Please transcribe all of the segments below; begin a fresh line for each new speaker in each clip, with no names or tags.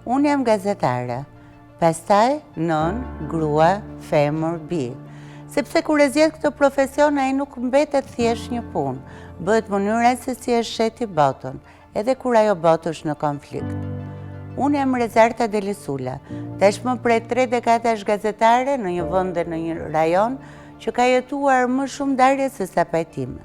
Unë jam gazetare, pastaj nën, grua, femër, bi. Sepse kur e zgjedh këtë profesion, ai nuk mbetet thjesht një punë, bëhet mënyra se si e sheti botën, edhe kur ajo botë është në konflikt. Unë jam Rezarta Delisula, tashmë prej 3 dekadash gazetare në një vend dhe në një rajon që ka jetuar më shumë ndarje se sa pajtime.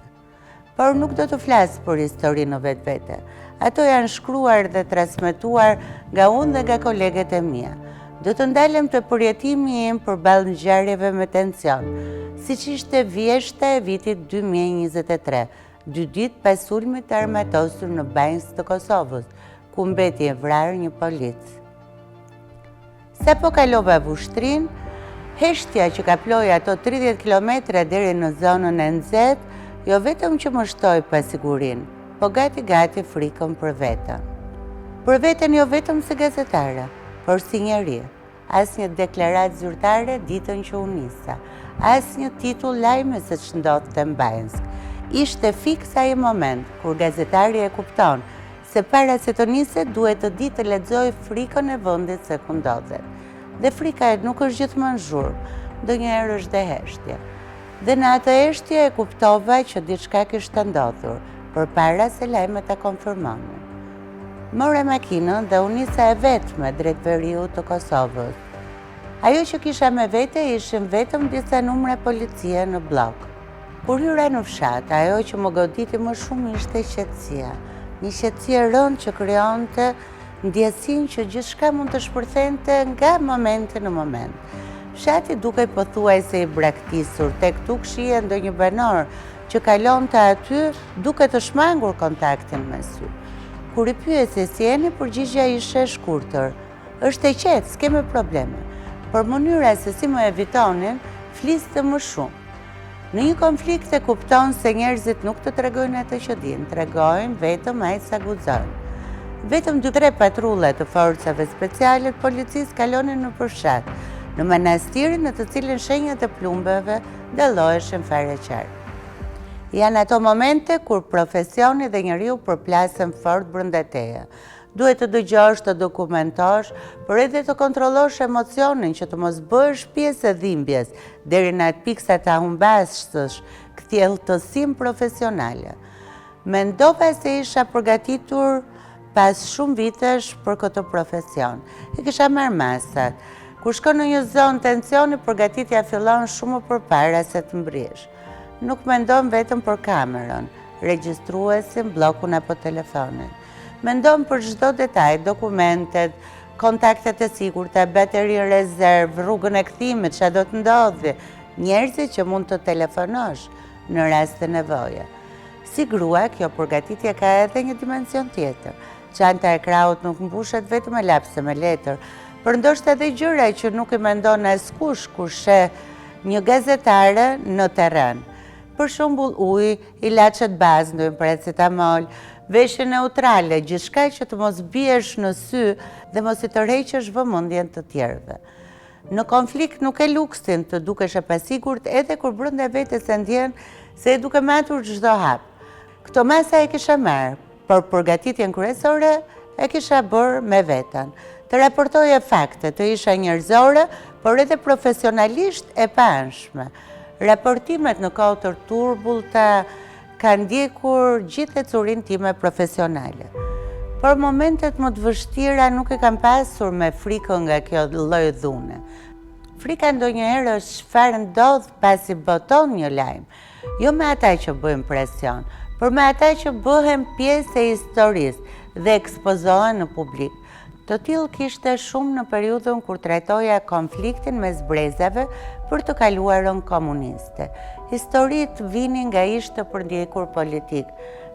Por nuk do të flas për historinë në vetvete. Ato janë shkruar dhe transmetuar nga unë dhe nga kolegët e mia. Do të ndalem të përjetimi im përballë ngjarjeve me tension, siç ishte vjeshta e vitit 2023, 2 ditë pas sulmit të armatosur në Banjës të Kosovës, ku mbeti e vrarë një polic. Sa po kalova vushtrin, heshtja që ka ploj ato 30 kilometra deri në zonën e nxehtë, jo vetëm që më shtoi pasigurin, po gati frikën për veten. Për veten jo vetëm si gazetare, por si njeri. As një deklaratë zyrtare ditën që u nisa, as një titull lajme se ç'ndodhte në Banjsk. Ishte fiks ai moment kur gazetari e kupton se para se të niset duhet të di të lexoj frikën e vendit se ku ndodhet. Dhe frika nuk është gjithmonë zhurmë, ndonjëherë është dhe heshtje. Dhe në atë heshtje e kuptova që diçka kishte ndodhur, përpara se lajmet ta konfirmonin. Mora makinën dhe u nisa e vetme drejt veriut të Kosovës. Ajo që kisha me vete ishin vetëm disa numra policie në blok. Kur hyra në fshat, ajo që më goditi më shumë ishte qetësia. Një qetësi e rëndë që krijonte ndjesinë që gjithçka mund të shpërthente nga momenti në moment. Fshati dukej pothuajse i braktisur, tek tu kshije ndonjë banor që kalonte aty duke të shmangur kontaktin me sy. Kur i pyesi si jeni, përgjigjja ishte e shkurtër. Është e qetë, s'keme probleme. Por mënyra se si më evitonin, fliste më shumë. Në një konflikt e kupton se njerëzit nuk të tregojnë atë që dinë, tregojnë vetëm ai sa guxojnë. Vetëm 2-3 patrulla të forcave speciale të policisë kalonin në fshat, në manastirin në të cilin shenjat e plumbeve dalloheshin fare qartë. Janë ato momente kur profesioni dhe njeriu përplasen fort brenda teje. Duhet të dëgjosh, të dokumentosh, por edhe të kontrollosh emocionin që të mos bësh pjesë e dhimbjes, deri në atë pikë sa ta humbasësh kthjelltësinë profesionale. Mendova se isha përgatitur pas shumë vitesh për këtë profesion. E kisha marrë masat. Kur shkon në një zonë tensioni, përgatitja fillon shumë më përpara se të mbrish. Nuk mendon vetëm për kamerën, regjistruesin, bllokun apo telefonin. Mendon për çdo detaj, dokumentet, kontaktet e sigurta, bateri rezervë, rrugën e kthimit, çfarë do të ndodhi, njerëzit që mund të telefonosh në rast të nevoje. Si grua, kjo përgatitje ka edhe një dimension tjetër. Çanta e krahut nuk mbushet vetëm me lapse me letër, por ndoshta edhe gjëra që nuk i mendon askush kur sheh një gazetare në terren. Për shembull ujë, ilaçet bazë, ndonjë paracetamol, veshje neutrale, gjithçka që të mos biesh në sy dhe mos i tërheqësh vëmendjen të tjerëve. Në konflikt nuk e luksin të dukesh e pasigurt edhe kur brenda vetes e ndjen se e duke matur çdo hap. Këto masa e kisha marrë, por përgatitjen kryesore e kisha bërë me veten. Të raportoje fakte, të isha njerëzore, por edhe profesionalisht e paanshme. Raportimet në kohë të turbullta kanë ndjekur gjithë ecurinë time profesionale. Por momentet më të vështira nuk e kam pasur me frikën nga kjo lloj dhune. Frika ndonjëherë është çfarë ndodh pasi boton një lajm, jo me ata që bëjmë presion, por me ata që bëhen pjesë e historisë dhe ekspozohen në publik. Të tillë kishte shumë në periudhën kur trajtoja konfliktin mes brezave për të kaluarën komuniste. Historitë vinin nga ish të përndjekur politik,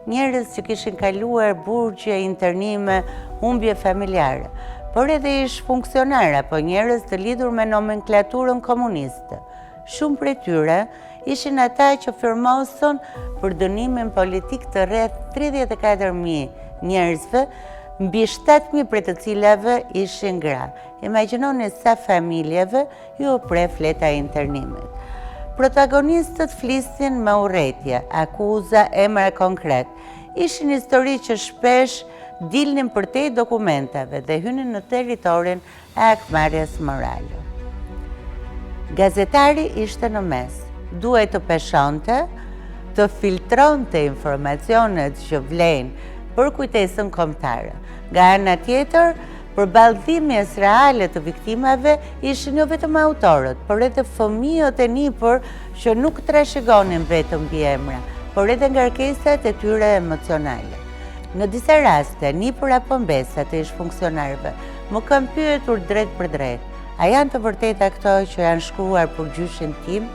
njerëz që kishin kaluar burgje, internime, humbje familjare, por edhe ish funksionarë apo njerëz të lidhur me nomenklaturën komuniste. Shumë prej tyre ishin ata që firmosën për dënimin politik të rreth 34.000 njerëzve, mbi 7.000 prej të cilave ishin gra. Imagjinoni sa familjeve ju pre fleta e internimit. Protagonistët flisin me urrëtie, akuza, emra konkret. Ishin histori që shpesh dilnin përtej dokumentave dhe hynin në territorin e akmarrjes morale. Gazetari ishte në mes, duhet të peshonte, të filtronte informacionet që vlejnë për kujtesën kombëtare. Nga ana tjetër, përballë dhimbjes reale të viktimave ishin jo vetëm autorët, por edhe fëmijët e nipër që nuk trashëgonin vetëm mbi emra, por edhe ngarkesat e tyre emocionale. Në disa raste, nipër apo mbesa të ish funksionarëve më kanë pyetur drejt për drejt, a janë të vërteta këto që janë shkruar për gjyshin tim?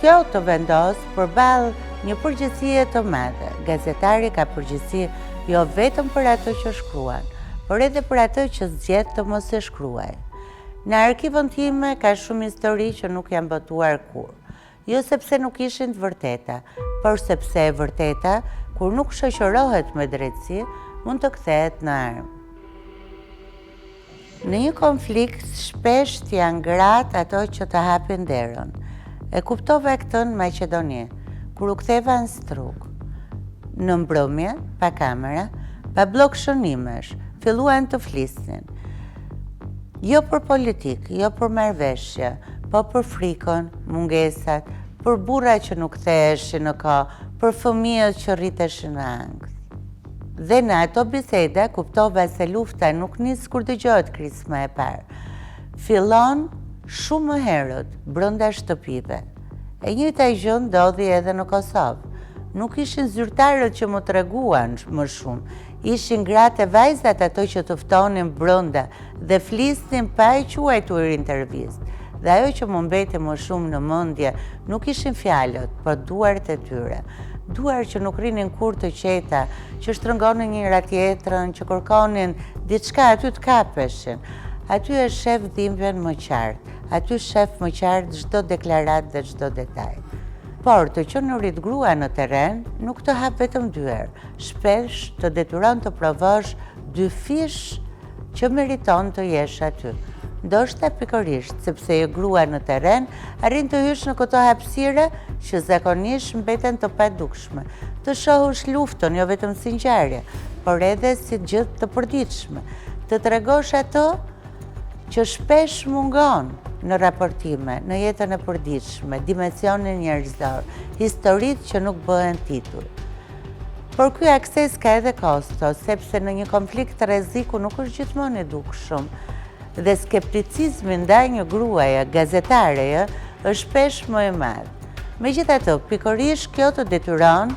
Kjo të vendos përballë një përgjegjësie të madhe. Gazetari ka përgjegjësi jo vetëm për ato që shkruan, por edhe për ato që zgjedh të mos e shkruaj. Në arkivën time ka shumë histori që nuk janë botuar kur. Jo sepse nuk ishin të vërteta, por sepse e vërteta, kur nuk shoqërohet me drejtësi, mund të kthehet në armë. Në një konflikt, shpesh janë gratë ato që të hapin derën. E kuptova këtë në Maqedoni, kur u ktheva në Strug. Në mbrëmje, pa kamera, pa blok shënimesh, filluan të flisnin. Jo për politik, jo për marrëveshje, po për frikën, mungesat, për burra që nuk ktheheshin në kohë, për fëmijët që rriteshin në ankth. Dhe në ato biseda kuptova se lufta nuk nis kur dëgohet krisma e parë. Fillon shumë më herët brenda shtëpive. E njëjta gjë ndodhi edhe në Kosovë. Nuk ishin zyrtarët që më treguan më shumë, ishin gratë e vajzat ato që të ftonin brenda dhe flisnin pa e quajtur intervistë. Dhe ajo që më mbeti më shumë në mendje nuk ishin fjalët, por duart e tyre. Duar që nuk rinin kur të qeta, që shtrëngonin njëra tjetrën, që kërkonin diçka, aty të kapeshin. Aty e shef dhimbjen më qartë, aty shef më qartë çdo deklarat dhe çdo detaj. Por të qenurit grua në terren nuk të hap vetëm dyer, shpesh të detyron të provosh dy fish që meriton të jesh aty. Ndoshta pikërisht sepse je grua në terren, arrin të hysh në këto hapësira që zakonisht mbeten të padukshme, të shohësh luftën jo vetëm si ngjarje, por edhe si gjë të përditshme, të tregosh ato që shpesh mungon në raportime, në jetën e përditshme, dimensionin njerëzor, historitë që nuk bëhen titull. Por ky akses ka edhe kosto, sepse në një konflikt rreziku nuk është gjithmonë i dukshëm. Dhe skepticizmi ndaj një gruaje, gazetareje, është shpesh më i madh. Megjithatë, pikërisht kjo të detyron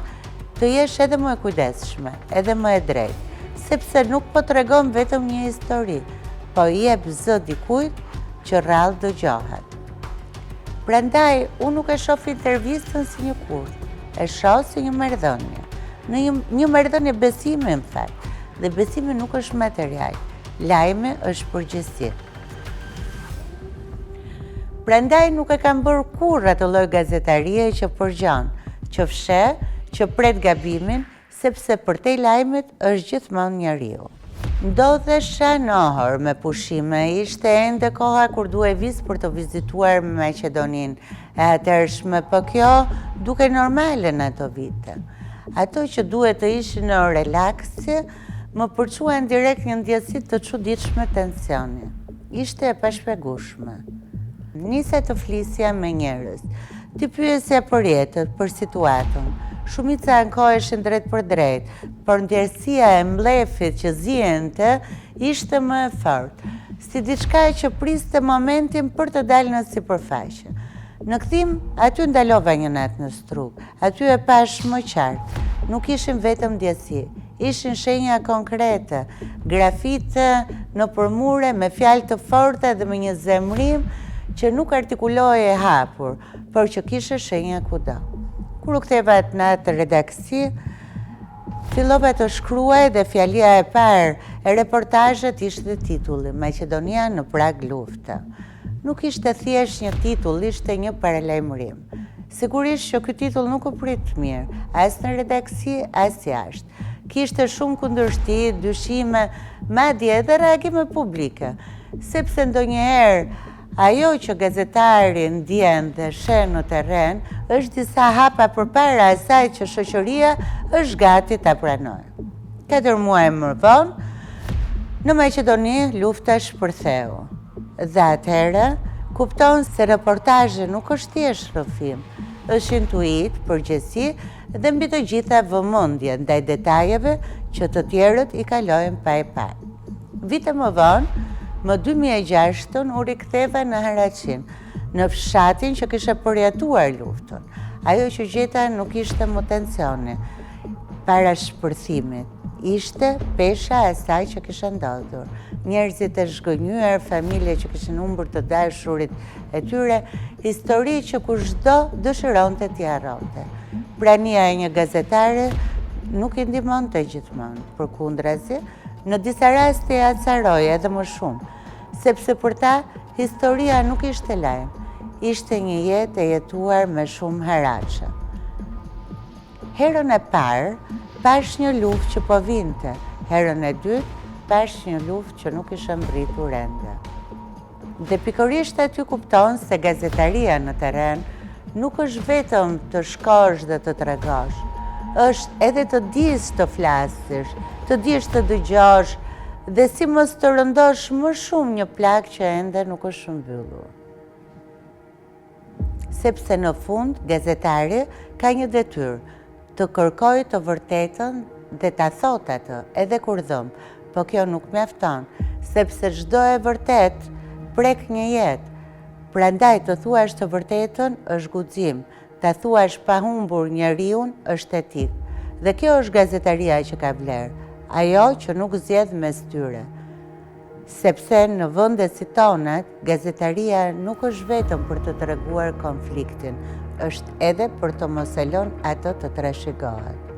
të jesh edhe më e kujdesshme, edhe më e drejtë, sepse nuk po tregon vetëm një histori, po i jep zë dikujt që rrallë dëgjohet. Prandaj, unë nuk e shoh intervistën si një kurth, e shoh si një marrëdhënie. Në një marrëdhënie besimi, në fakt, dhe besimi nuk është material. Lajme është përgjegjësi. Prandaj nuk e kam bërë kurrë atë lloj gazetarie që përgjon, që fsheh, që pret gabimin, sepse përtej lajmet është gjithmonë njeriu. Ndodhesha në Ohër me pushime, ishte ende koha kur duhej vis për të vizituar Maqedoninë e atërshme, po kjo duke normale në ato vite. Ato që duhet të ishin në relaksje, më përquan direkt një ndjesit të çuditshme tensioni. Ishte e pashpjegueshme. Nisa të flisja me njerëz, të pyesja për jetën, për situatën. Shumica ankoheshin drejt për drejt, por ndjerësia e mblefit që zihente ishte më e fortë, si diçka që priste momentin për të dalë në sipërfaqe. Në kthim, aty ndalova një natë në Strug, aty e pash më qartë. Nuk ishin vetëm ndjesi, ishin shenja konkrete, grafite në përmure me fjalë të forta dhe me një zemrim që nuk artikulohej e hapur, por që kishe shenja kudo. Kur u ktheva atë natë redaksi, fillova të shkruaj dhe fjalia e parë e reportazhet ishte titulli Maqedonia në prag lufte. Nuk ishte thjesht një titull, ishte një paralajmërim. Sigurisht që ky titull nuk u prit mirë, as në redaksi, as jashtë. Kishte shumë kundërshti, dyshime, madje edhe reagime publike, sepse ndonjëherë ajo që gazetari ndjen dhe shen në terren është disa hapa përpara asaj që shoqëria është gati ta pranojë. 4 muaj më vonë, në Maqedoni lufta shpërtheu. Dhe atëherë, kupton se reportazhi nuk është thjesht rrëfim, është intuit, përgjithësi dhe mbi të gjitha vëmendje ndaj detajeve që të tjerët i kalojnë pa e pa. Vite më vonë, më 2006 u riktheva në Haraçin, në fshatin që kisha përjatuar luftën. Ajo që gjeta nuk ishte më tensioni para shpërthimit. Ishte pesha e asaj që kisha ndodhur. Njerëzit e zhgënjur, familje që kishin humbur të dashurit e tyre, histori që kushdo dëshironte t'i harronte. Prania e një gazetare nuk i ndihmonte gjithmonë, përkundrazi, në disa raste e acaroi edhe më shumë, sepse për ta historia nuk ishte lajm, ishte një jetë e jetuar me shumë haraçe. Herën e parë, pash një luftë që po vinte, herën e dytë, pash një luftë që nuk ishte mbritur ende. Dhe pikërisht aty kupton se gazetaria në terren nuk është vetëm të shkosh dhe të tregosh, është edhe të dish të flasësh, të dish të dëgjosh dhe si mos të rëndosh më shumë një plak që ende nuk është mbyllur. Sepse në fund, gazetari ka një detyrë, të kërkoj të vërtetën dhe ta thot atë, edhe kur dhëm, po kjo nuk mjafton, sepse çdo e vërtet prek një jetë. Prandaj të thuash të vërtetën është guxim, ta thuash pa humbur njeriun është etik. Dhe kjo është gazetaria që ka vlerë, ajo që nuk zgjedh mes tyre. Sepse në vende si tonat, gazetaria nuk është vetëm për të treguar konfliktin, është edhe për të mos e lënë atë të trashëgohet.